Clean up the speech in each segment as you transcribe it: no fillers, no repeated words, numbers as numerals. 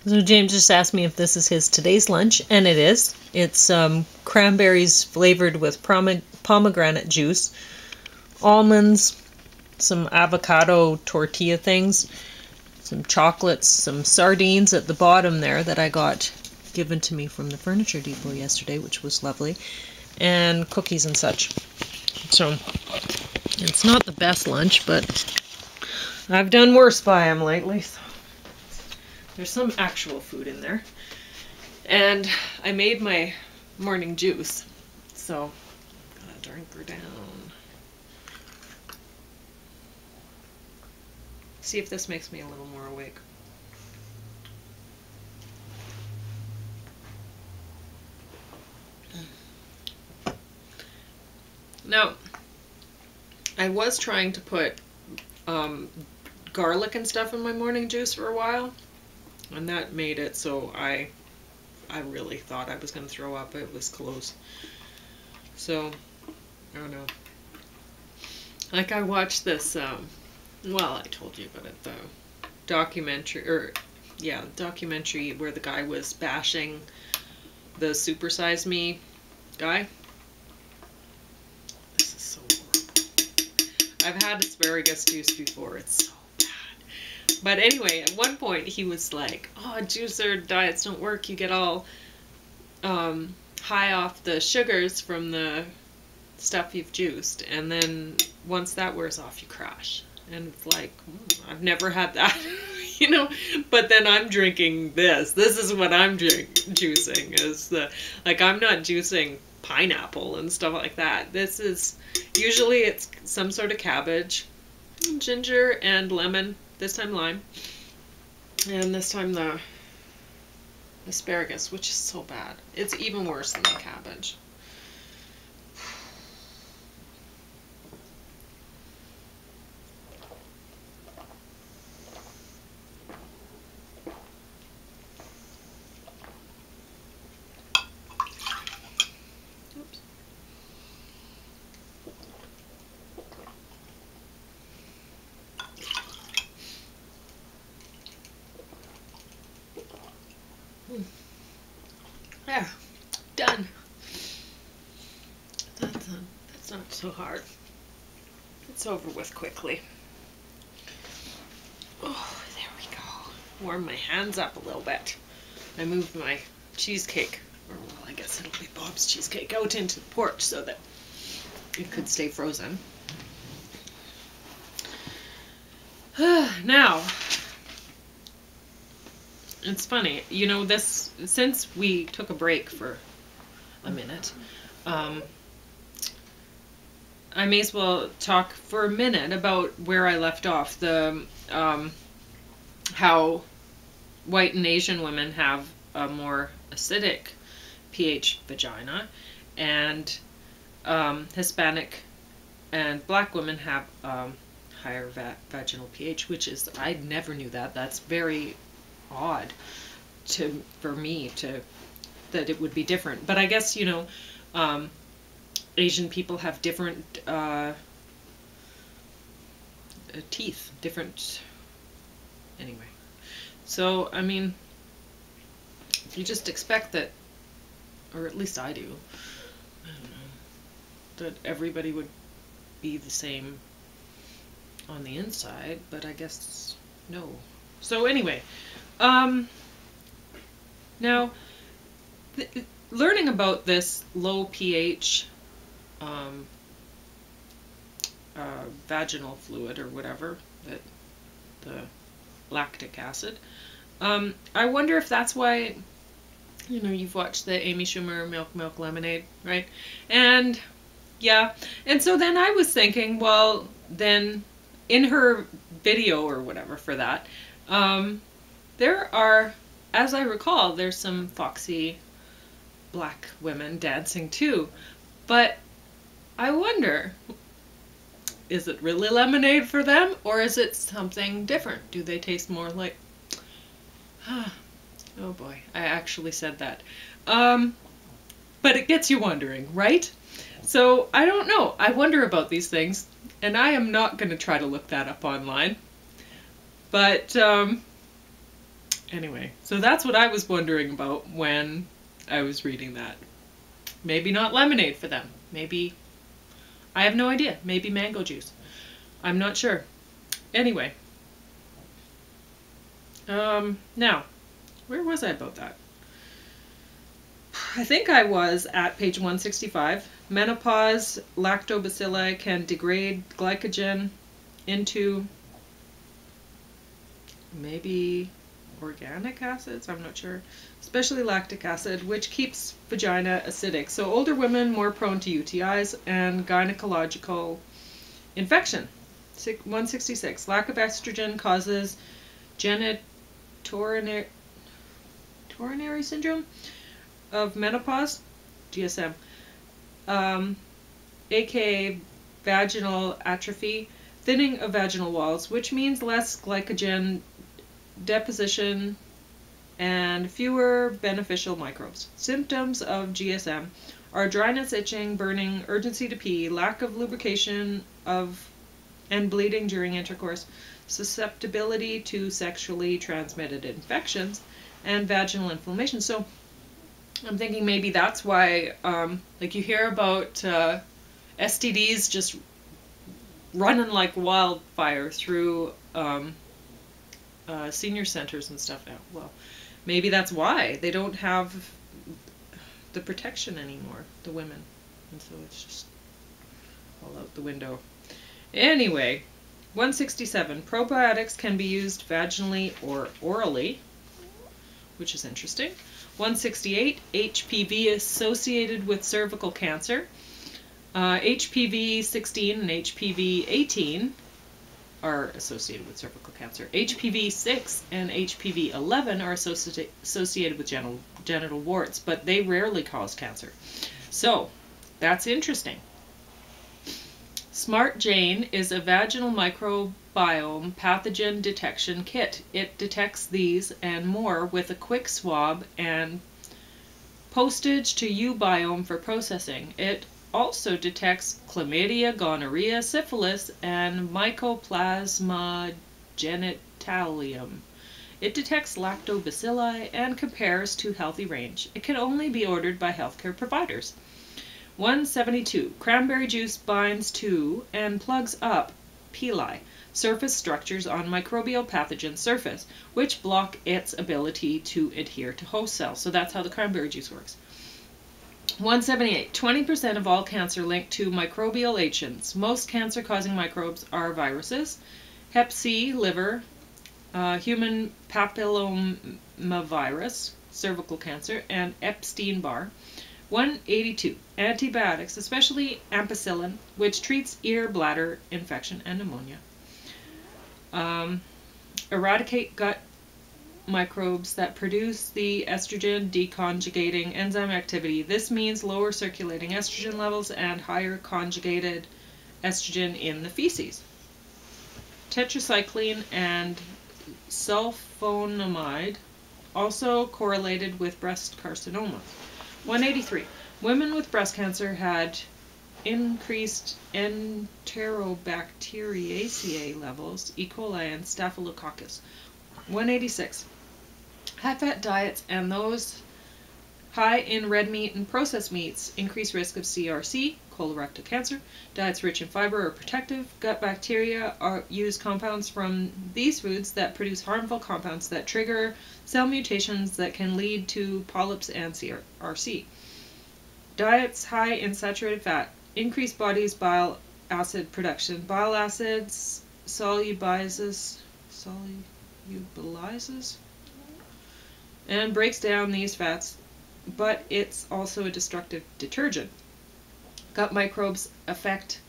So James just asked me if this is his today's lunch, and it is. It's cranberries flavored with pomegranate juice, almonds, some avocado tortilla things, some chocolates, some sardines at the bottom there that I got given to me from the Furniture Depot yesterday, which was lovely, and cookies and such. So it's not the best lunch, but I've done worse by him lately. So there's some actual food in there. And I made my morning juice, so I'm gonna drink her down. See if this makes me a little more awake. Now, I was trying to put garlic and stuff in my morning juice for a while, and that made it so I really thought I was going to throw up. It was close. So, I don't know. Like, I watched this, well, I told you about it, the documentary, documentary where the guy was bashing the Super Size Me guy. This is so horrible. I've had asparagus juice before. It's so bad. But anyway, at one point he was like, oh, juicer diets don't work. You get all high off the sugars from the stuff you've juiced. And then once that wears off, you crash. And it's like, I've never had that, you know, but then I'm drinking this. This is what I'm juicing. Like, I'm not juicing pineapple and stuff like that. This is, usually it's some sort of cabbage, ginger, and lemon. This time lime. And this time the asparagus, which is so bad. It's even worse than the cabbage. There, done. That's not so hard. It's over with quickly. Oh, there we go. Warm my hands up a little bit. I moved my cheesecake, or well, I guess it'll be Bob's cheesecake, out into the porch so that it could stay frozen. Now, it's funny, you know, this, since we took a break for a minute, I may as well talk for a minute about where I left off, the, how white and Asian women have a more acidic pH vagina, and Hispanic and black women have higher vaginal pH, which is, I never knew that. That's very odd for me that it would be different, but I guess, you know, Asian people have different teeth, different, anyway, so I mean, you just expect that, or at least I do, I don't know, that everybody would be the same on the inside, but I guess no. So anyway, now, learning about this low pH vaginal fluid or whatever, that the lactic acid, I wonder if that's why, you know, you've watched the Amy Schumer Milk Lemonade, right? And yeah, and so then I was thinking, well, then in her video or whatever for that, there are, as I recall, there's some foxy black women dancing too, but I wonder, is it really lemonade for them, or is it something different? Do they taste more like, oh boy, I actually said that, but it gets you wondering, right? So I don't know, I wonder about these things, and I am not going to try to look that up online, but Anyway, so that's what I was wondering about when I was reading that. Maybe not lemonade for them. Maybe, I have no idea. Maybe mango juice. I'm not sure. Anyway. Now, where was I about that? I think I was at page 165. Menopause, lactobacilli can degrade glycogen into maybe organic acids, I'm not sure, especially lactic acid, which keeps vagina acidic. So older women more prone to UTIs and gynecological infection. 166. Lack of estrogen causes genitourinary syndrome of menopause, GSM, aka vaginal atrophy, thinning of vaginal walls, which means less glycogen deposition and fewer beneficial microbes. Symptoms of GSM are dryness, itching, burning, urgency to pee, lack of lubrication and bleeding during intercourse, susceptibility to sexually transmitted infections, and vaginal inflammation. So I'm thinking maybe that's why, like you hear about STDs just running like wildfire through senior centers and stuff now. Well, maybe that's why they don't have the protection anymore, the women, and so it's just all out the window. Anyway, 167. Probiotics can be used vaginally or orally, which is interesting. 168. HPV associated with cervical cancer. HPV 16 and HPV 18 are associated with cervical cancer. HPV 6 and HPV 11 are associated with genital warts, but they rarely cause cancer. So, that's interesting. Smart Jane is a vaginal microbiome pathogen detection kit. It detects these and more with a quick swab and postage to uBiome for processing. It also detects chlamydia, gonorrhea, syphilis, and mycoplasma genitalium. It detects lactobacilli and compares to healthy range. It can only be ordered by healthcare providers. 172. Cranberry juice binds to and plugs up pili, surface structures on microbial pathogen surface, which block its ability to adhere to host cells. So that's how the cranberry juice works. 178. 20% of all cancer linked to microbial agents. Most cancer-causing microbes are viruses, Hep C, liver, human papillomavirus, cervical cancer, and Epstein-Barr. 182. Antibiotics, especially ampicillin, which treats ear, bladder infection, and pneumonia. Eradicate gut microbes that produce the estrogen deconjugating enzyme activity. This means lower circulating estrogen levels and higher conjugated estrogen in the feces. Tetracycline and sulfonamide also correlated with breast carcinoma. 183. Women with breast cancer had increased Enterobacteriaceae levels, E. coli, and Staphylococcus. 186. High-fat diets and those high in red meat and processed meats increase risk of CRC, colorectal cancer. Diets rich in fiber are protective. Gut bacteria use compounds from these foods that produce harmful compounds that trigger cell mutations that can lead to polyps and CRC. Diets high in saturated fat increase body's bile acid production. Bile acids solubilizes and breaks down these fats, but it's also a destructive detergent. Gut microbes affect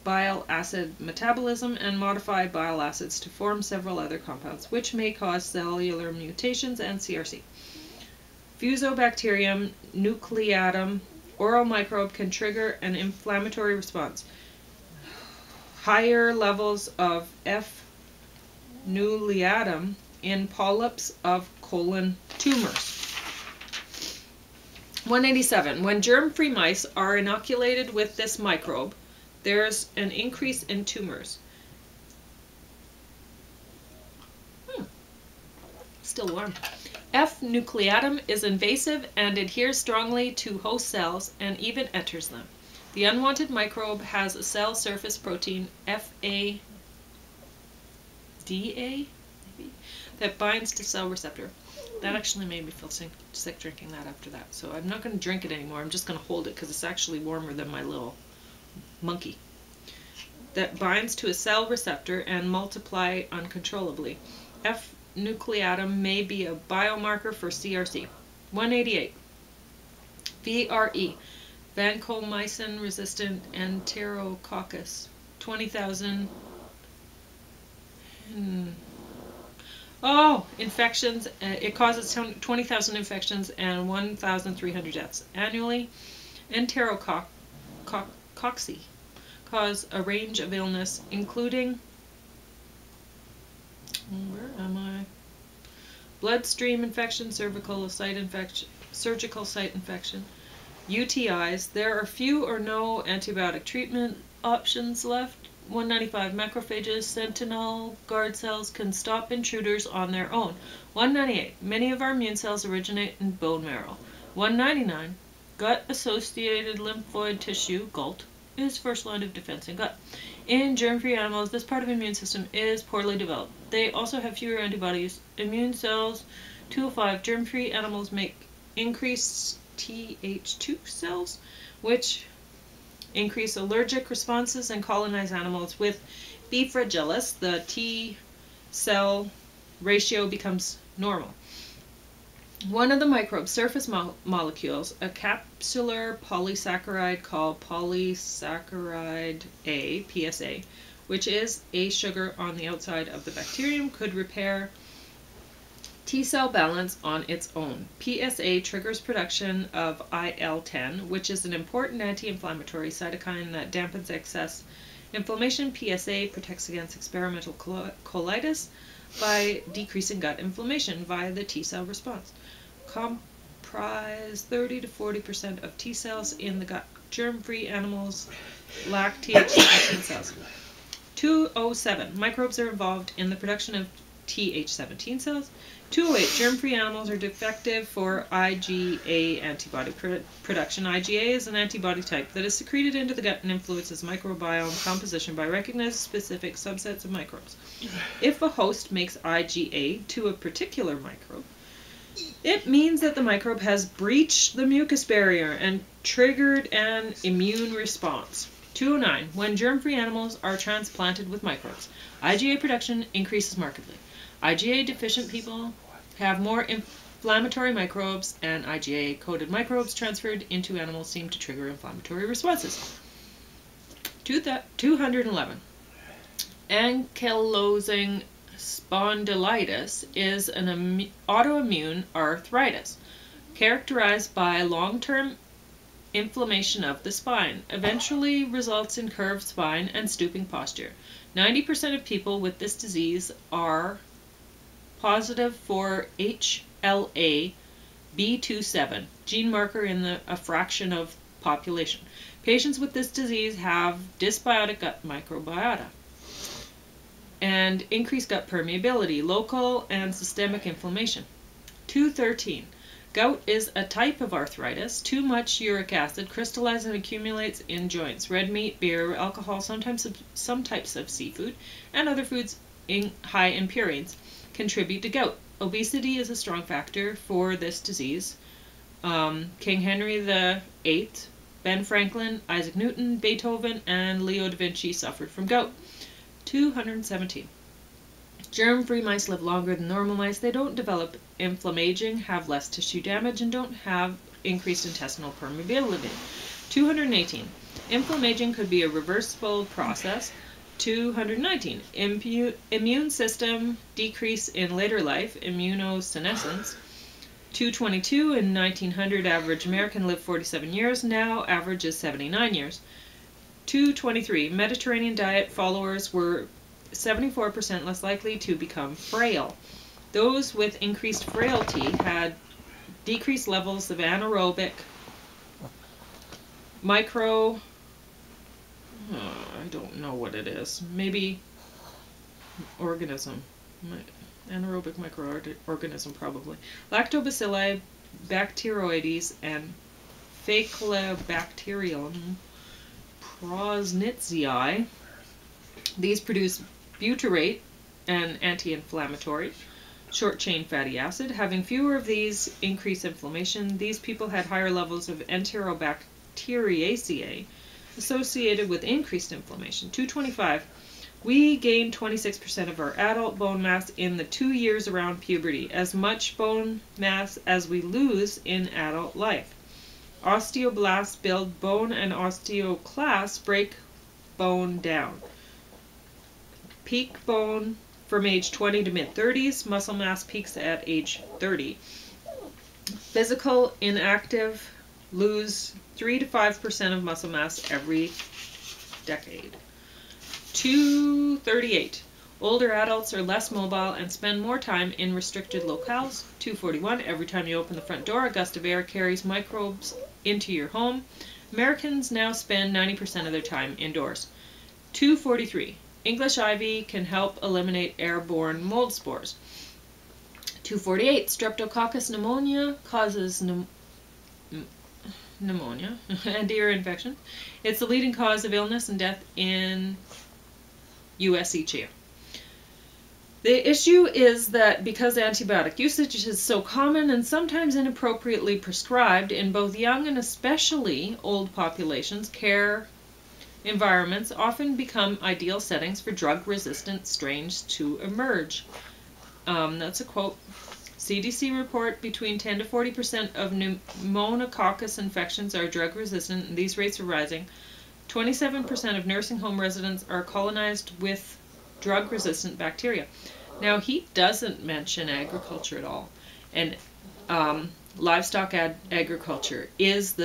bile acid metabolism and modify bile acids to form several other compounds, which may cause cellular mutations and CRC. Fusobacterium nucleatum oral microbe can trigger an inflammatory response. Higher levels of F. nucleatum in polyps of colon tumors. 187. When germ-free mice are inoculated with this microbe, there's an increase in tumors. still warm. F. nucleatum is invasive and adheres strongly to host cells and even enters them. The unwanted microbe has a cell surface protein, FADA, maybe, that binds to cell receptor. That actually made me feel sick drinking that after that. So I'm not going to drink it anymore. I'm just going to hold it because it's actually warmer than my little monkey. That binds to a cell receptor and multiply uncontrollably. F. nucleatum may be a biomarker for CRC. 188. VRE, vancomycin-resistant enterococcus. 20,000. Infections. It causes 20,000 infections and 1,300 deaths annually. Enterococci cause a range of illness, including, where am I? Bloodstream infection, surgical site infection, UTIs. There are few or no antibiotic treatment options left. 195. Macrophages, sentinel guard cells can stop intruders on their own. 198. Many of our immune cells originate in bone marrow. 199. Gut-associated lymphoid tissue, GALT, is first line of defense in gut. In germ-free animals, this part of the immune system is poorly developed. They also have fewer antibodies. Immune cells, 205. Germ-free animals make increased Th2 cells, which increase allergic responses and colonize animals. With B. fragilis, the T cell ratio becomes normal. One of the microbe's surface molecules, a capsular polysaccharide called polysaccharide A, PSA, which is a sugar on the outside of the bacterium, could repair T-cell balance on its own. PSA triggers production of IL-10, which is an important anti-inflammatory cytokine that dampens excess inflammation. PSA protects against experimental colitis by decreasing gut inflammation via the T-cell response. Comprise 30 to 40% of T cells in the gut. Germ-free animals lack Th17 cells. 207. Microbes are involved in the production of Th17 cells. 208. Germ-free animals are defective for IgA antibody production. IgA is an antibody type that is secreted into the gut and influences microbiome composition by recognizing specific subsets of microbes. If a host makes IgA to a particular microbe, it means that the microbe has breached the mucus barrier and triggered an immune response. 209. When germ-free animals are transplanted with microbes, IgA production increases markedly. IgA-deficient people have more inflammatory microbes, and IgA-coated microbes transferred into animals seem to trigger inflammatory responses. 211. Ankylosing spondylitis is an autoimmune arthritis characterized by long-term inflammation of the spine, eventually results in curved spine and stooping posture. 90% of people with this disease are positive for HLA-B27, gene marker in a fraction of population. Patients with this disease have dysbiotic gut microbiota and increased gut permeability, local and systemic inflammation. 213. Gout is a type of arthritis. Too much uric acid crystallizes and accumulates in joints. Red meat, beer, alcohol, some types of seafood, and other foods high in purines contribute to gout. Obesity is a strong factor for this disease. King Henry VIII, Ben Franklin, Isaac Newton, Beethoven, and Leo da Vinci suffered from gout. 217. Germ-free mice live longer than normal mice. They don't develop inflammation, have less tissue damage, and don't have increased intestinal permeability. 218. Inflammation could be a reversible process. 219. Immune system decrease in later life, immunosenescence. 222. In 1900, average American lived 47 years. Now, average is 79 years. 223. Mediterranean diet followers were 74% less likely to become frail. Those with increased frailty had decreased levels of anaerobic I don't know what it is. Maybe organism. anaerobic microorganism probably. Lactobacilli, Bacteroides, and Faecalibacterium prosnitzii. These produce butyrate, an anti-inflammatory, short-chain fatty acid. Having fewer of these increase inflammation. These people had higher levels of Enterobacteriaceae associated with increased inflammation. 225. We gain 26% of our adult bone mass in the 2 years around puberty, as much bone mass as we lose in adult life. Osteoblasts build bone and osteoclasts break bone down. Peak bone from age 20 to mid-30s. Muscle mass peaks at age 30. Physical inactive lose 3 to 5% of muscle mass every decade. 238. Older adults are less mobile and spend more time in restricted locales. 241. Every time you open the front door, a gust of air carries microbes into your home. Americans now spend 90% of their time indoors. 243. English ivy can help eliminate airborne mold spores. 248. Streptococcus pneumonia causes pneumonia and ear infection. It's the leading cause of illness and death in U.S. each year. The issue is that because antibiotic usage is so common and sometimes inappropriately prescribed in both young and especially old populations, care environments often become ideal settings for drug-resistant strains to emerge. That's a quote. CDC report between 10 to 40% of pneumococcus infections are drug-resistant, and these rates are rising. 27% of nursing home residents are colonized with drug-resistant bacteria. Now, he doesn't mention agriculture at all, and livestock agriculture is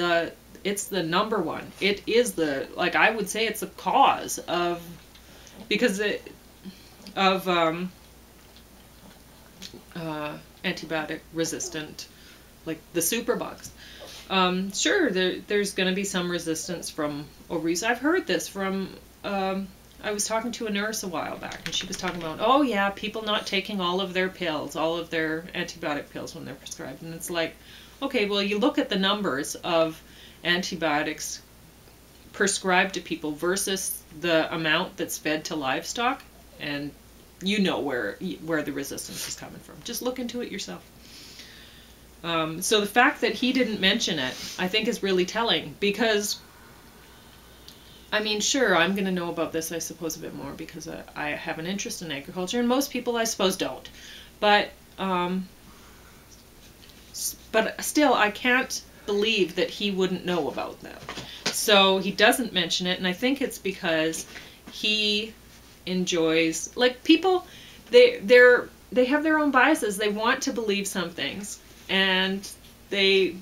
it's the number one. It is I would say it's the cause of, antibiotic resistant, like the superbugs. Sure, there's going to be some resistance from overuse. I've heard this from, I was talking to a nurse a while back, and she was talking about, oh yeah, people not taking all of their pills, all of their antibiotic pills when they're prescribed. And it's like, okay, well, you look at the numbers of antibiotics prescribed to people versus the amount that's fed to livestock, and you know where the resistance is coming from. Just look into it yourself. So the fact that he didn't mention it, I think, is really telling, because, I mean, sure, I'm going to know about this, I suppose, a bit more because I have an interest in agriculture, and most people, I suppose, don't. But still, I can't believe that he wouldn't know about that. So he doesn't mention it, and I think it's because he enjoys, like, people, they have their own biases. They want to believe some things, and they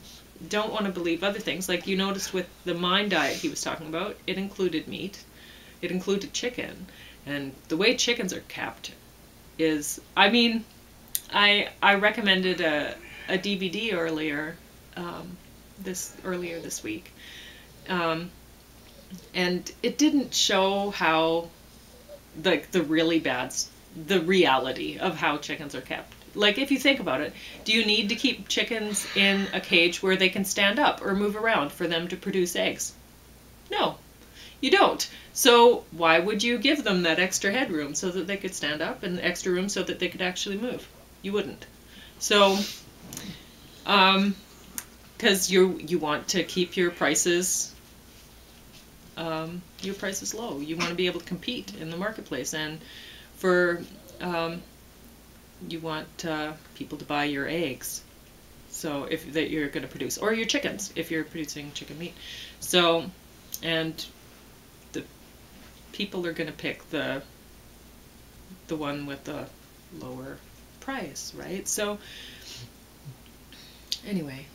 don't want to believe other things. Like you noticed with the Mind diet he was talking about, it included meat, it included chicken, and the way chickens are kept is, I mean, I recommended a DVD earlier this week, and it didn't show how the reality of how chickens are kept. Like, if you think about it, do you need to keep chickens in a cage where they can stand up or move around for them to produce eggs? No, you don't. So why would you give them that extra headroom so that they could stand up, and extra room so that they could actually move? You wouldn't. So, because you want to keep your prices low. You want to be able to compete in the marketplace, and for you want people to buy your eggs, so that you're going to produce, or your chickens if you're producing chicken meat. So, and the people are going to pick the one with the lower price, right? So anyway,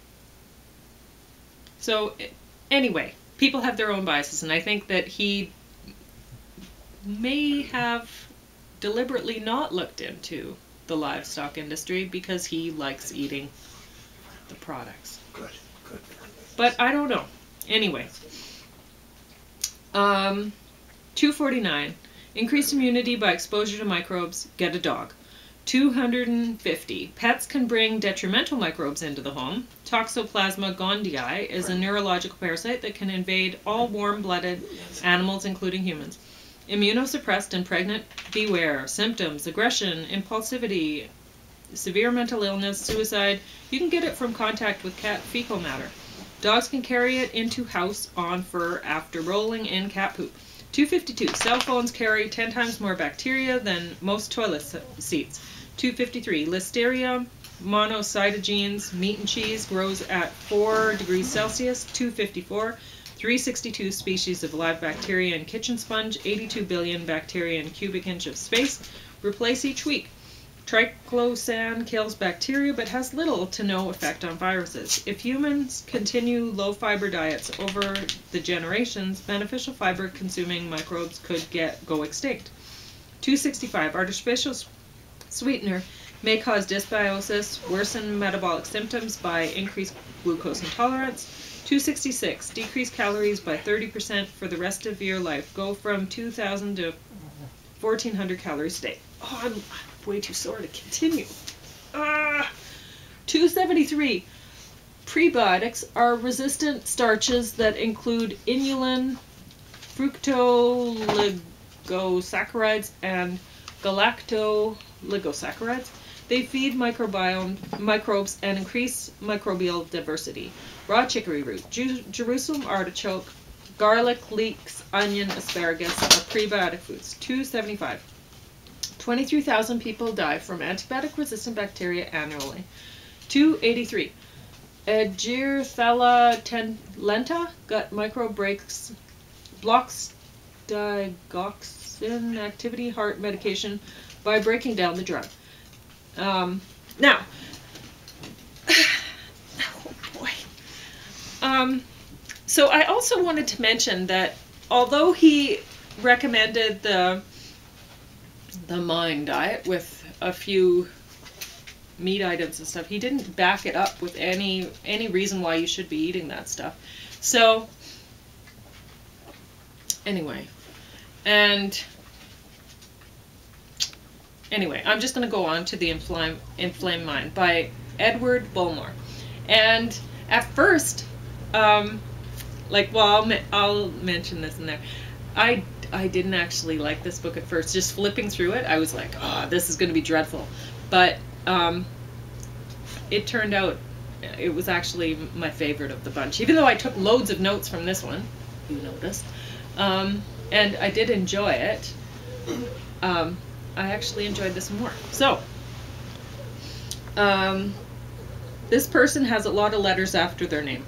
people have their own biases, and I think that he may have deliberately not looked into the livestock industry because he likes eating the products. Good. But I don't know. Anyway, 249. Increase immunity by exposure to microbes. Get a dog. 250. Pets can bring detrimental microbes into the home. Toxoplasma gondii is a neurological parasite that can invade all warm-blooded animals, including humans. Immunosuppressed and pregnant, beware. Symptoms: aggression, impulsivity, severe mental illness, suicide. You can get it from contact with cat fecal matter. Dogs can carry it into house on fur after rolling in cat poop. 252. Cell phones carry 10 times more bacteria than most toilet seats. 253. Listeria monocytogenes, meat and cheese, grows at 4 degrees Celsius. 254. 362 species of live bacteria in kitchen sponge, 82 billion bacteria in cubic inch of space. Replace each week. Triclosan kills bacteria but has little to no effect on viruses. If humans continue low-fiber diets over the generations, beneficial fiber-consuming microbes could go extinct. 265. Artificial sweetener may cause dysbiosis, worsen metabolic symptoms by increased glucose intolerance. 266. Decrease calories by 30% for the rest of your life. Go from 2,000 to 1,400 calories a day. Oh, I'm way too sore to continue. 273. Prebiotics are resistant starches that include inulin, fructooligosaccharides, and galactoligosaccharides. They feed microbes and increase microbial diversity. Raw chicory root, Jerusalem artichoke, garlic, leeks, onion, asparagus are prebiotic foods. 275. 23,000 people die from antibiotic-resistant bacteria annually. 283. Egeria lenta gut microbe blocks digoxin activity heart medication by breaking down the drug. Now, oh boy. So I also wanted to mention that although he recommended the Mind diet with a few meat items and stuff, he didn't back it up with any reason why you should be eating that stuff. So anyway, I'm just going to go on to the Inflamed Mind by Edward Bulmore. And at first, I'll mention this in there. I didn't actually like this book at first. Just flipping through it, I was like, oh, this is going to be dreadful. But it turned out it was actually my favorite of the bunch. Even though I took loads of notes from this one, you noticed. And I did enjoy it. I actually enjoyed this more. So, this person has a lot of letters after their name.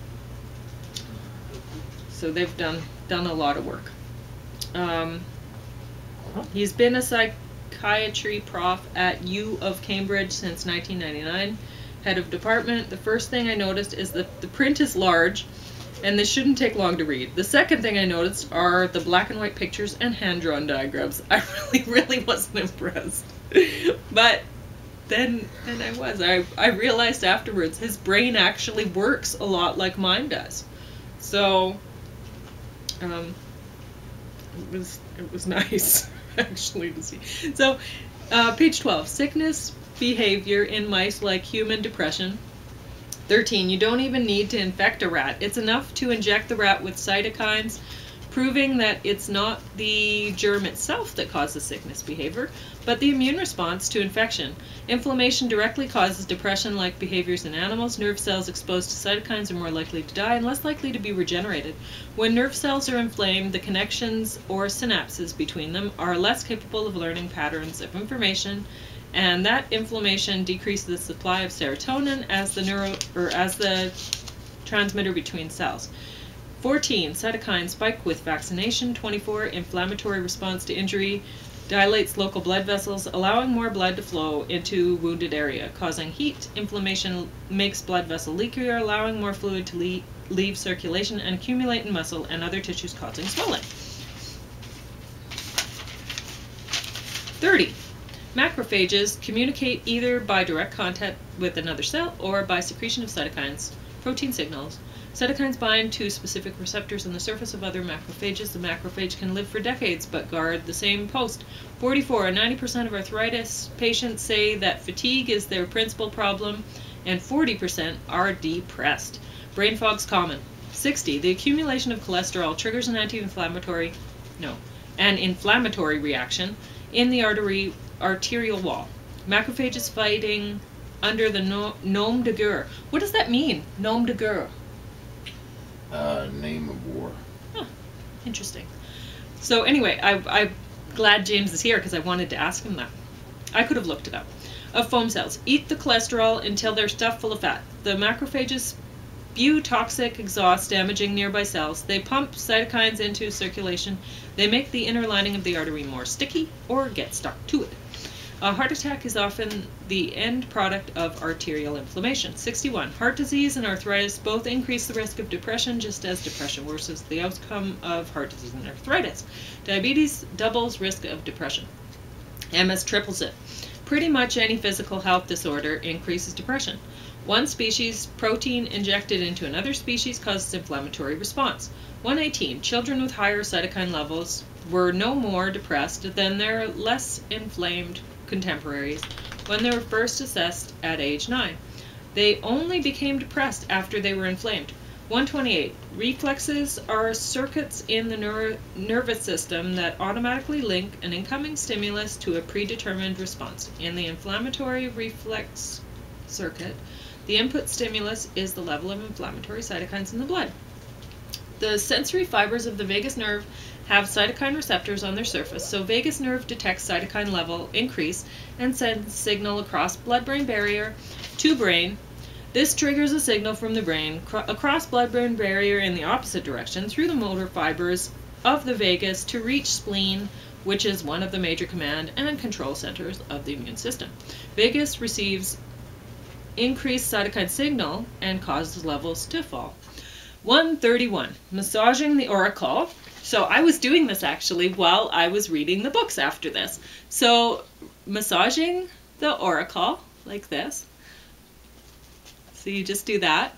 So they've done a lot of work. He's been a psychiatry prof at U of Cambridge since 1999, head of department. The first thing I noticed is that the print is large, and this shouldn't take long to read. The second thing I noticed are the black and white pictures and hand-drawn diagrams. I really wasn't impressed. But then I realized afterwards his brain actually works a lot like mine does. So it was nice actually to see. So page 12, sickness behavior in mice like human depression. 13, you don't even need to infect a rat. It's enough to inject the rat with cytokines, proving that it's not the germ itself that causes sickness behavior, but the immune response to infection. Inflammation directly causes depression-like behaviors in animals. Nerve cells exposed to cytokines are more likely to die and less likely to be regenerated. When nerve cells are inflamed, the connections or synapses between them are less capable of learning patterns of information, and that inflammation decreases the supply of serotonin as the transmitter between cells. 14, cytokines spike with vaccination. 24, inflammatory response to injury dilates local blood vessels, allowing more blood to flow into wounded area, causing heat. Inflammation makes blood vessel leakier, allowing more fluid to leave circulation and accumulate in muscle and other tissues, causing swelling. 30, macrophages communicate either by direct contact with another cell or by secretion of cytokines Protein signals. Cytokines bind to specific receptors on the surface of other macrophages. The macrophage can live for decades but guard the same post. 44. 90% of arthritis patients say that fatigue is their principal problem, and 40% are depressed. Brain fog's common. 60. The accumulation of cholesterol triggers an inflammatory reaction in the arterial wall. Macrophages fighting under the nom de guerre. What does that mean, nom de guerre? Name of war. Huh, interesting. So anyway, I'm glad James is here because I wanted to ask him that. I could have looked it up. Of foam cells. Eat the cholesterol until they're stuffed full of fat. The macrophages spew toxic exhaust, damaging nearby cells. They pump cytokines into circulation. They make the inner lining of the artery more sticky or get stuck to it. A heart attack is often the end product of arterial inflammation. 61. Heart disease and arthritis both increase the risk of depression, just as depression worsens the outcome of heart disease and arthritis. Diabetes doubles risk of depression. MS triples it. Pretty much any physical health disorder increases depression. One species protein injected into another species causes inflammatory response. 118. Children with higher cytokine levels were no more depressed than their less inflamed contemporaries when they were first assessed at age 9. They only became depressed after they were inflamed. 128. Reflexes are circuits in the nervous system that automatically link an incoming stimulus to a predetermined response. In the inflammatory reflex circuit, the input stimulus is the level of inflammatory cytokines in the blood. The sensory fibers of the vagus nerve have cytokine receptors on their surface, so vagus nerve detects cytokine level increase and sends signal across blood-brain barrier to brain. This triggers a signal from the brain across blood-brain barrier in the opposite direction through the motor fibers of the vagus to reach spleen, which is one of the major command and control centers of the immune system. Vagus receives increased cytokine signal and causes levels to fall. 131. Massaging the auricle. So I was doing this actually while I was reading the books after this. So massaging the auricle like this. So you just do that.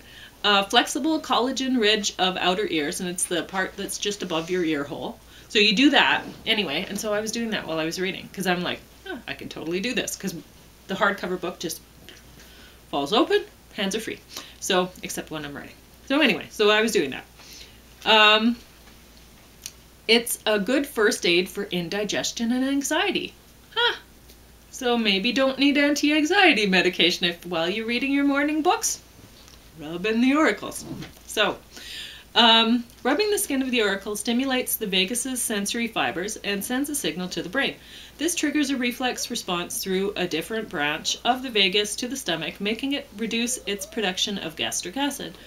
Flexible collagen ridge of outer ears, and it's the part that's just above your ear hole. So you do that anyway, and so I was doing that while I was reading because I'm like, oh, I can totally do this because the hardcover book just falls open, hands are free. So, except when I'm writing. So anyway, so I was doing that. It's a good first aid for indigestion and anxiety. Huh. So maybe don't need anti-anxiety medication if while you're reading your morning books, rub in the auricles. So, rubbing the skin of the auricle stimulates the vagus's sensory fibers and sends a signal to the brain. This triggers a reflex response through a different branch of the vagus to the stomach, making it reduce its production of gastric acid.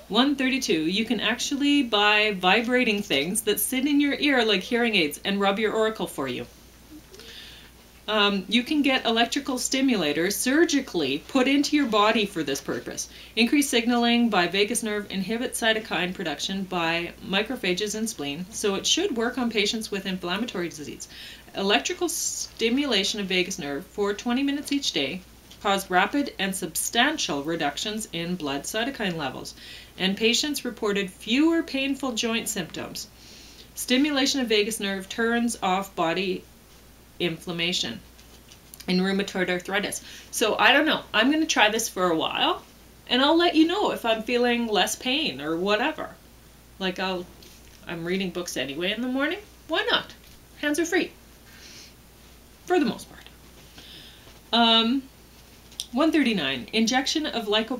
132. You can actually buy vibrating things that sit in your ear like hearing aids and rub your auricle for you. You can get electrical stimulators surgically put into your body for this purpose. Increased signaling by vagus nerve inhibits cytokine production by macrophages and spleen, so it should work on patients with inflammatory disease. Electrical stimulation of vagus nerve for 20 minutes each day caused rapid and substantial reductions in blood cytokine levels, and patients reported fewer painful joint symptoms. Stimulation of vagus nerve turns off body inflammation in rheumatoid arthritis. So I don't know. I'm going to try this for a while, and I'll let you know if I'm feeling less pain or whatever. Like I'm reading books anyway in the morning. Why not? Hands are free. For the most part. 139. Injection of lipopoly